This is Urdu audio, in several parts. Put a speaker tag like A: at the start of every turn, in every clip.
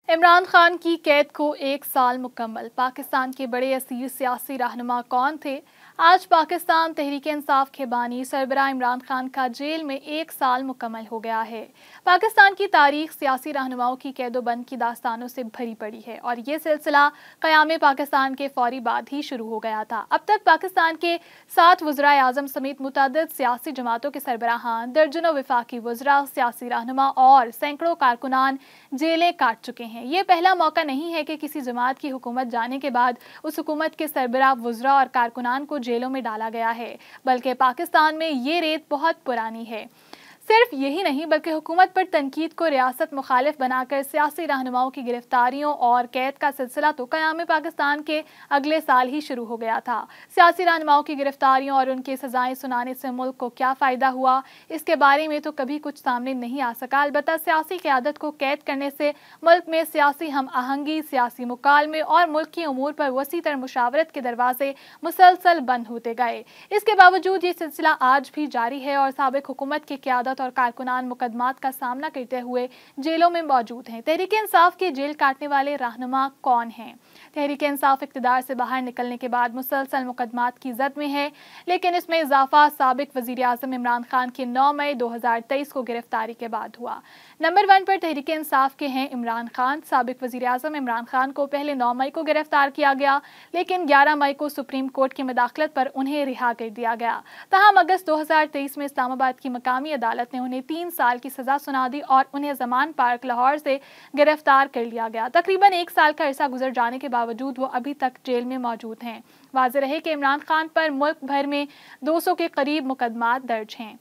A: عمران خان کی قید کو 1 سال مکمل۔ پاکستان کے بڑے اسیر سیاسی رہنما کون تھے؟ آج پاکستان تحریک انصاف کے بانی سربراہ عمران خان کا جیل میں 1 سال مکمل ہو گیا ہے۔ پاکستان کی تاریخ سیاسی رہنماؤں کی قید و بند کی داستانوں سے بھری پڑی ہے اور یہ سلسلہ قیام پاکستان کے فوری بعد ہی شروع ہو گیا تھا۔ اب تک پاکستان کے 7 وزرائے اعظم سمیت متعدد سیاسی جماعتوں کے سربراہان، درجنوں وفاقی وزراء، سیاسی رہنما اور سینکڑوں کارکنان جیلیں کاٹ چکے ہیں۔ یہ پہلا موقع نہیں ہے کہ کسی جماعت کی حکومت جانے کے بعد اس حکومت کے سربراہ، وزراء اور کارکنان کو جیلوں میں ڈالا گیا ہے، بلکہ پاکستان میں یہ ریت بہت پرانی ہے۔ صرف یہی نہیں بلکہ حکومت پر تنقید کو ریاست مخالف بنا کر سیاسی رہنماؤں کی گرفتاریوں اور قید کا سلسلہ تو قیام پاکستان کے اگلے سال ہی شروع ہو گیا تھا۔ سیاسی رہنماؤں کی گرفتاریوں اور ان کی سزائیں سنانے سے ملک کو کیا فائدہ ہوا، اس کے بارے میں تو کبھی کچھ سامنے نہیں آ سکا۔ البتہ سیاسی قیادت کو قید کرنے سے ملک میں سیاسی ہم آہنگی، سیاسی مکالمے اور ملکی امور پر وسیع تر مشاورت کے دروازے مسلسل بند ہوتے گئے۔ اس کے باوجود یہ سلسلہ آج بھی جاری ہے اور سابق حکومت کی قیادت اور کارکنان مقدمات کا سامنا کرتے ہوئے جیلوں میں موجود ہیں۔ تحریک انصاف کے جیل کاٹنے والے رہنما کون ہیں؟ تحریک انصاف اقتدار سے باہر نکلنے کے بعد مسلسل مقدمات کی زد میں ہے، لیکن اس میں اضافہ سابق وزیر اعظم عمران خان کی 9 مئی 2023 کو گرفتاری کے بعد ہوا۔ نمبر 1 پر تحریک انصاف کے ہیں عمران خان۔ سابق وزیر اعظم عمران خان کو پہلے 9 مئی کو گرفتار کیا گیا، لیکن 11 مئی کو سپریم کورٹ کی مداخلت پر انہیں رہا کر دیا گیا۔ تاہم اگست 2023 میں اسلام آباد کی مقامی عدالت نے انہیں 3 سال کی سزا سنا دی اور انہیں زمان پارک لاہور سے گرفتار کر لیا گیا۔ تقریباً 1 سال کا عرصہ گزر جانے کے باوجود وہ ابھی تک جیل میں موجود ہیں۔ واضح رہے کہ عمران خان پر ملک بھر میں 200 کے قریب مقدمات درج ہیں۔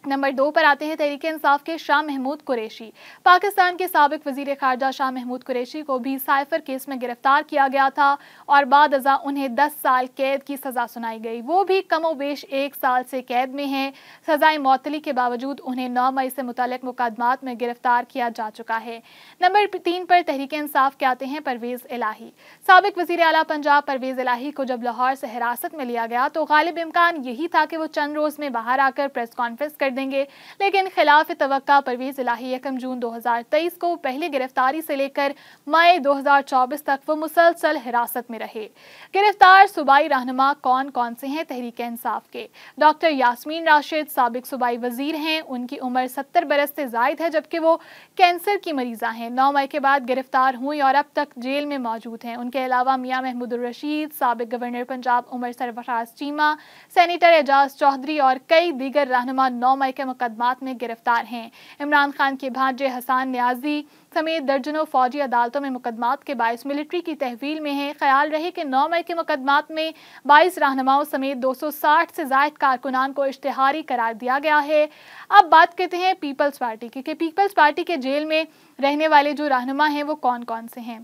A: نمبر 2 پر آتے ہیں تحریک انصاف کے شاہ محمود قریشی۔ پاکستان کے سابق وزیر خارجہ شاہ محمود قریشی کو بھی سائفر کیس میں گرفتار کیا گیا تھا اور بعد ازاں انہیں 10 سال قید کی سزا سنائی گئی۔ وہ بھی کم و بیش 1 سال سے قید میں ہیں۔ سزائے معطلی کے باوجود انہیں 9 مئی سے متعلق مقدمات میں گرفتار کیا جا چکا ہے۔ نمبر 3 پر تحریک انصاف کے آتے ہیں پرویز الہی۔ سابق وزیر اعلیٰ پنجاب پرویز الہی کو جب لاہور سے حراست میں لیا گیا تو غالب امکان یہی تھا کہ وہ چند روز میں باہر آ کر پریس کانفرنس کر دیں گے، لیکن خلاف توقع پرویز الہی 1 جون 2023 کو پہلی گرفتاری سے لے کر مئی 2024 تک وہ مسلسل حراست میں رہے۔ گرفتار صوبائی رہنما کون کون سے ہیں تحریک انصاف کے؟ ڈاکٹر یاسمین راشد سابق صوبائی وزیر ہیں، ان کی عمر 70 برس سے زائد ہے جبکہ وہ کینسر کی مریضہ ہیں۔ 9 مئی کے بعد گرفتار ہوئی اور اب تک جیل میں موجود ہیں۔ ان کے علاوہ میاں محمود الرشید، سابق گورنر پنجاب عمر سرفراز چیمہ، سینیٹر اعجاز چودھری اور کئی دیگر رہنما 9 مئی کے مقدمات میں گرفتار ہیں۔ عمران خان کے بھانجے حسان نیازی سمیت درجنوں فوجی عدالتوں میں مقدمات کے باعث ملٹری کی تحویل میں ہیں۔ خیال رہے کہ 9 مئی کے مقدمات میں 22 رہنماؤں سمیت 260 سے زائد کارکنان کو اشتہاری قرار دیا گیا ہے۔ اب بات کرتے ہیں پیپلز پارٹی کی کہ پیپلز پارٹی کے جیل میں رہنے والے جو رہنما ہیں وہ کون کون سے ہیں۔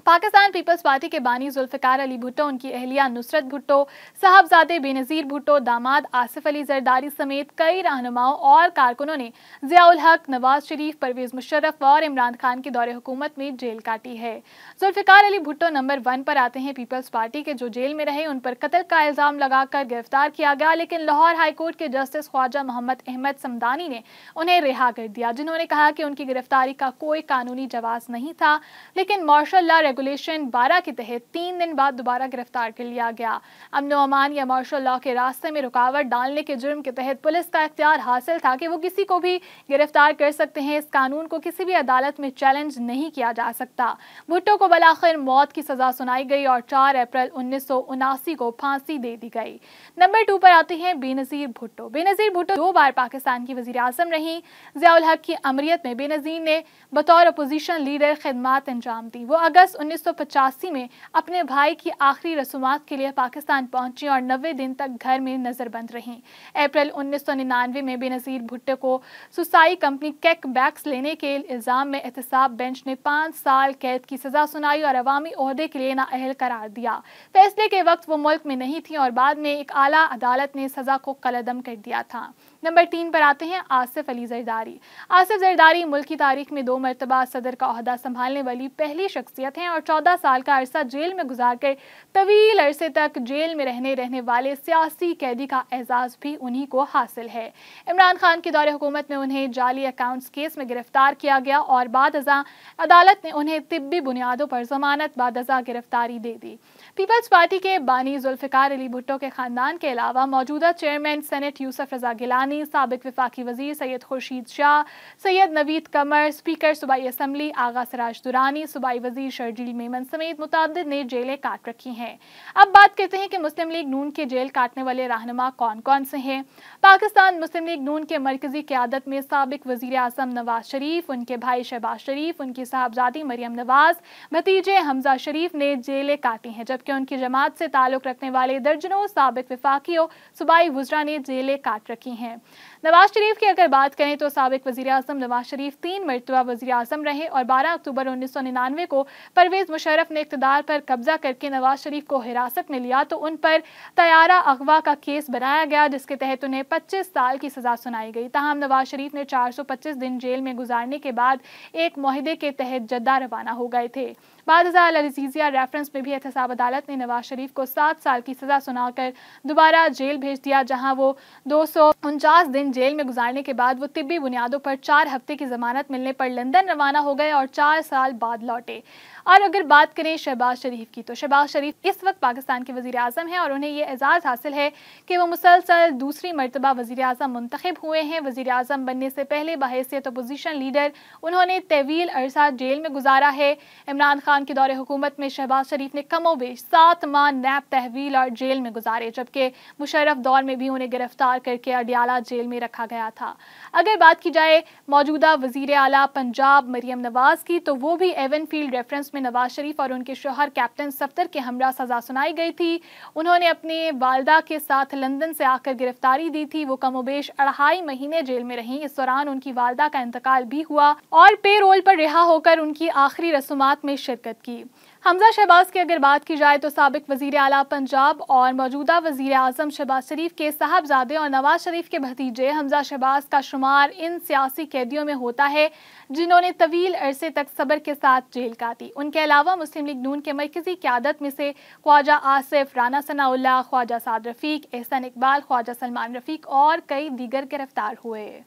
A: پاکستان پیپلز پارٹی کے بانی ذوالفقار علی بھٹو، ان کی اہلیہ نصرت بھٹو، صاحبزادے بے نظیر بھٹو، داماد آصف علی زرداری سمیت کئی رہنماؤں اور کارکنوں نے ضیاء الحق، نواز شریف، پرویز مشرف اور عمران خان کے دور حکومت میں جیل کاٹی ہے۔ ذوالفقار علی بھٹو نمبر 1 پر آتے ہیں۔ پیپلز پارٹی کے جو جیل میں رہے ان پر قتل کا الزام لگا کر گرفتار کیا گیا، لیکن لاہور ہائی کورٹ کے جسٹس خواجہ محمد احمد صمدانی نے انہیں رہا کر دیا، جنہوں نے کہا کہ ان کی گرفتاری کا کوئی قانونی جواز نہیں تھا، لیکن مارشل لا ریگولیشن 12 کے تحت 3 دن بعد دوبارہ گرفتار کر لیا گیا۔ امن و امان یا مارشل لا کے راستے میں رکاوٹ ڈالنے کے جرم کے تحت پولیس کا اختیار حاصل تھا کہ وہ کسی کو بھی گرفتار کر سکتے ہیں۔ اس قانون کو کسی بھی عدالت میں چیلنج نہیں کیا جا سکتا۔ بھٹو کو بالآخر موت کی سزا سنائی گئی اور 4 اپریل 1979 کو پھانسی دے دی گئی۔ نمبر 2 پر آتے ہیں بے نظیر بھٹو۔ بے نظیر بھٹو 2 بار پاکستان کی وزیر اعظم رہیں۔ ضیاء الحق کی امریت میں بے نظیر نے بطور اپوزیشن لیڈر خدمات انجام دی۔ وہ اگست 1985 میں اپنے بھائی کی آخری رسومات کے لیے پاکستان پہنچی اور 90 دن تک گھر میں نظر بند رہیں۔ اپریل 1999 میں بے نظیر بھٹو کو سوسائی کمپنی کیک بیکس لینے کے الزام میں احتساب بینچ نے 5 سال قید کی سزا سنائی اور عوامی عہدے کے لیے نااہل قرار دیا۔ فیصلے کے وقت وہ ملک میں نہیں تھیں اور بعد میں ایک اعلیٰ عدالت نے سزا کو کالعدم کر دیا تھا۔ نمبر 3 پر آتے ہیں آصف علی زرداری۔ آصف زرداری ملک کی تاریخ میں 2 مرتبہ صدر کا عہدہ سنبھالنے والی پہلی شخصیت ہیں اور اور 14 سال کا عرصہ جیل میں گزار کر طویل عرصے تک جیل میں رہنے والے سیاسی قیدی کا اعزاز بھی انہی کو حاصل ہے۔ عمران خان کے دور حکومت میں انہیں جعلی اکاؤنٹس کیس میں گرفتار کیا گیا اور بعد ازاں عدالت نے انہیں طبی بنیادوں پر ضمانت بعد ازاں گرفتاری دے دی۔ پیپلز پارٹی کے بانی ذوالفقار علی بھٹو کے خاندان کے علاوہ موجودہ چیئرمین سینٹ یوسف رضا گیلانی، سابق وفاقی وزیر سید خورشید شاہ، سید نوید قمر، اسپیکر صوبائی اسمبلی آغا سراج درانی، صوبائی وزیر شرجیل میمن سمیت متعدد نے جیلیں کاٹ رکھی ہیں۔ اب بات کرتے ہیں کہ مسلم لیگ نون کے جیل کاٹنے والے رہنما کون کون سے ہیں۔ پاکستان مسلم لیگ نون کے مرکزی قیادت میں سابق وزیر اعظم نواز شریف، ان کے بھائی شہباز شریف، ان کی صاحبزادی مریم نواز، بھتیجے حمزہ شریف نے جیلیں کاٹی ہیں، جبکہ ان کی جماعت سے تعلق رکھنے والے درجنوں سابق وفاقیوں صوبائی وزراء نے جیلیں کاٹ رکھی ہیں۔ نواز شریف کی اگر بات کریں تو سابق وزیر اعظم نواز شریف 3 مرتبہ وزیر اعظم رہے اور 12 اکتوبر 1999 کو پرویز مشرف نے اقتدار پر قبضہ کر کے نواز شریف کو حراست میں لیا تو ان پر طیارہ اغوا کا کیس بنایا گیا، جس کے تحت انہیں 25 سال کی سزا سنائی گئی۔ تاہم نواز شریف نے 425 دن جیل میں گزارنے کے بعد ایک معاہدے کے تحت جدہ روانہ ہو گئے تھے۔ بعد ازاں العزیزیہ ریفرنس میں بھی احتساب عدالت نے نواز شریف کو 7 سال کی سزا سنا کر دوبارہ جیل بھیج دیا، جہاں وہ 249 دن جیل میں گزارنے کے بعد وہ طبی بنیادوں پر 4 ہفتے کی ضمانت ملنے پر لندن روانہ ہو گئے اور 4 سال بعد لوٹے۔ اور اگر بات کریں شہباز شریف کی تو شہباز شریف اس وقت پاکستان کے وزیر اعظم ہیں اور انہیں یہ اعزاز حاصل ہے کہ وہ مسلسل دوسری مرتبہ وزیر اعظم منتخب ہوئے ہیں۔ وزیر اعظم بننے سے پہلے بحیثیت اپوزیشن لیڈر انہوں نے طویل عرصہ جیل میں گزارا ہے۔ عمران خان کے دور حکومت میں شہباز شریف نے کم و بیش 7 ماہ نیب تحویل اور جیل میں گزارے، جبکہ مشرف دور میں بھی انہیں گرفتار کر کے اڈیالہ جیل میں رکھا گیا تھا۔ اگر بات کی جائے موجودہ وزیر اعلیٰ پنجاب مریم نواز کی تو وہ بھی ایون فیلڈ ریفرنس میں نواز شریف اور ان کے شوہر کیپٹن صفدر کے ہمراہ سزا سنائی گئی تھی۔ انہوں نے اپنی والدہ کے ساتھ لندن سے آ کر گرفتاری دی تھی۔ وہ کم و بیش 2.5 مہینے جیل میں رہیں۔ اس دوران ان کی والدہ کا انتقال بھی ہوا اور پے رول پر رہا ہو کر ان کی آخری رسومات میں شرکت کی۔ حمزہ شہباز کی اگر بات کی جائے تو سابق وزیر اعلیٰ پنجاب اور موجودہ وزیر اعظم شہباز شریف کے صاحبزادے اور نواز شریف کے بھتیجے حمزہ شہباز کا شمار ان سیاسی قیدیوں میں ہوتا ہے جنہوں نے طویل عرصے تک صبر کے ساتھ جیل کاٹی۔ ان کے علاوہ مسلم لیگ نون کے مرکزی قیادت میں سے خواجہ آصف، رانا ثناء اللہ، خواجہ سعد رفیق، احسن اقبال، خواجہ سلمان رفیق اور کئی دیگر گرفتار ہوئے۔